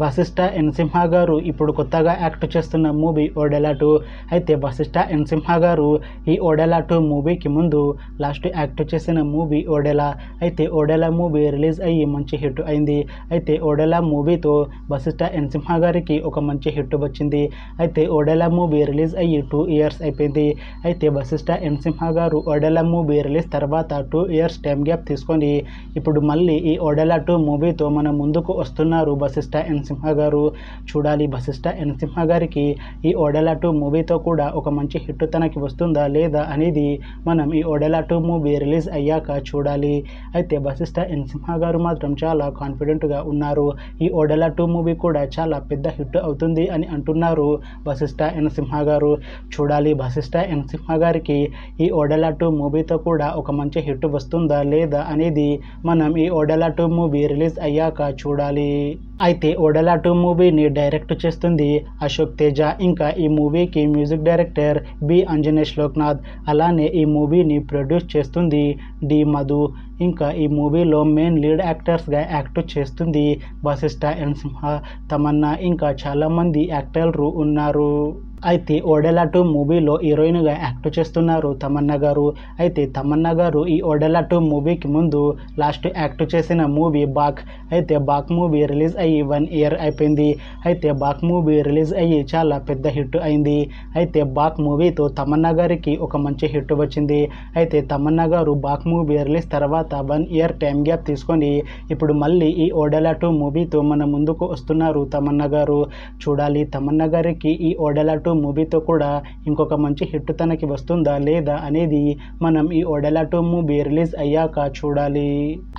వశిష్ఠ ఎన్ సింహ గారు ఇప్పుడు కొత్తగా యాక్ట్ చేస్తున్న మూవీ ఓడెలా 2. అయితే వశిష్ఠ ఎన్ సింహ గారు ఈ ఓడెలా 2 మూవీకి ముందు లాస్ట్ యాక్ట్ చేసిన మూవీ ఓడెలా. అయితే ఓడెలా మూవీ రిలీజ్ అయ్యి మంచి హిట్ అయింది. అయితే ఓడెలా మూవీతో వశిష్ఠ ఎన్ సింహ గారికి ఒక మంచి హిట్ వచ్చింది. అయితే ఓడెలా మూవీ రిలీజ్ అయ్యి 2 ఇయర్స్ అయిపోయింది. అయితే వశిష్ఠ ఎన్ సింహ గారు ఓడెలా మూవీ రిలీజ్ తర్వాత 2 ఇయర్స్ టైం గ్యాప్ తీసుకొని ఇప్పుడు మళ్ళీ ఈ ఓడెలా 2 మూవీతో మన ముందుకు వస్తున్నారు వశిష్ఠ ఎన్ సింహ గారు. చూడాలి వశిష్ఠ ఎన్ సింహ గారికి ఈ ఓడెలా 2 మూవీతో కూడా ఒక మంచి హిట్ తనకి వస్తుందా లేదా అనేది మనం ఈ ఓడెలా 2 మూవీ రిలీజ్ అయ్యాక చూడాలి. అయితే వశిష్ఠ ఎన్ సింహ గారు మాత్రం చాలా కాన్ఫిడెంట్గా ఉన్నారు. ఈ ఓడెలా 2 మూవీ కూడా చాలా పెద్ద హిట్ అవుతుంది అని అంటున్నారు వశిష్ఠ ఎన్ సింహ గారు. చూడాలి వశిష్ఠ ఎన్ సింహ గారికి ఈ ఓడెలా 2 మూవీతో కూడా ఒక మంచి హిట్ వస్తుందా లేదా అనేది మనం ఈ ఓడెలా 2 మూవీ రిలీజ్ అయ్యాక చూడాలి. అయితే ఓడెలా 2 మూవీని డైరెక్ట్ చేస్తుంది అశోక్ తేజ. ఇంకా ఈ మూవీకి మ్యూజిక్ డైరెక్టర్ బి అంజనేష్ లోక్నాథ్. అలానే ఈ మూవీని ప్రొడ్యూస్ చేస్తుంది డి మధు. ఇంకా ఈ మూవీలో మెయిన్ లీడ్ యాక్టర్స్గా యాక్ట్ చేస్తుంది వశిష్ఠ ఎన్ సింహ, తమన్నా, ఇంకా చాలామంది యాక్టర్లు ఉన్నారు. అయితే ఓడెలా 2 మూవీలో హీరోయిన్గా యాక్ట్ చేస్తున్నారు తమన్నా గారు. అయితే తమన్నా గారు ఈ ఓడెలా 2 మూవీకి ముందు లాస్ట్ యాక్ట్ చేసిన మూవీ బాక్. అయితే బాక్ మూవీ రిలీజ్ అయ్యి 1 ఇయర్ అయిపోయింది. అయితే బాక్ మూవీ రిలీజ్ అయ్యి చాలా పెద్ద హిట్ అయింది. అయితే బాక్ మూవీతో తమన్నా గారికి ఒక మంచి హిట్ వచ్చింది. అయితే తమన్నా గారు బాక్ మూవీ రిలీజ్ తర్వాత 1 ఇయర్ టైం గ్యాప్ తీసుకొని ఇప్పుడు మళ్ళీ ఈ ఓడెలా 2 మూవీతో మన ముందుకు వస్తున్నారు తమన్నా గారు. చూడాలి తమన్నా గారికి ఈ ఓడెలా 2 మూవీతో కూడా ఇంకొక మంచి హిట్ తనకి వస్తుందా లేదా అనేది మనం ఈ ఓడెలా 2 మూవీ రిలీజ్ అయ్యాక చూడాలి.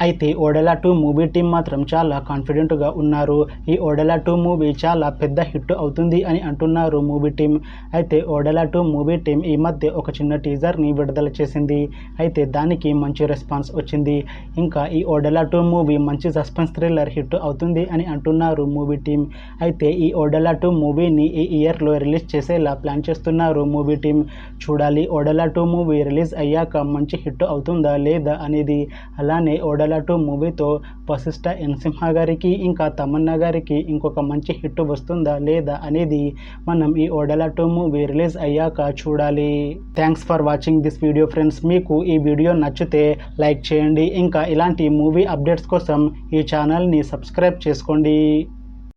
అయితే ఓడెలా 2 మూవీ టీం మాత్రం చాలా కాన్ఫిడెంట్గా ఉన్నారు. ఈ ఓడెలా 2 మూవీ చాలా పెద్ద హిట్ అవుతుంది అని అంటున్నారు మూవీ టీం. అయితే ఓడెలా 2 మూవీ టీం ఈ మధ్య ఒక చిన్న టీజర్ని విడుదల చేసింది. అయితే దానికి మంచి రెస్పాన్స్ వచ్చింది. ఇంకా ఈ ఓడెలా 2 మూవీ మంచి సస్పెన్స్ థ్రిల్లర్ హిట్ అవుతుంది అని అంటున్నారు మూవీ టీం. అయితే ఈ ఓడెలా 2 మూవీని ఈ ఇయర్లో రిలీజ్ చేసేలా ప్లాన్ చేస్తున్నారు మూవీ టీం. చూడాలి ఓడెలా 2 మూవీ రిలీజ్ అయ్యాక మంచి హిట్ అవుతుందా లేదా అనేది. అలానే ఓడెలా 2 మూవీతో వశిష్ఠ ఎన్ సింహ గారికి ఇంకా తమన్నా గారికి ఇంకొక మంచి హిట్ వస్తుందా లేదా అనేది మనం ఈ ఓడెలా 2 మూవీ రిలీజ్ అయ్యాక చూడాలి. Thanks for watching this video friends. మీకు ఈ వీడియో నచ్చితే లైక్ చేయండి. ఇంకా ఇలాంటి మూవీ అప్డేట్స్ కోసం ఈ ఛానల్ని సబ్స్క్రైబ్ చేసుకోండి.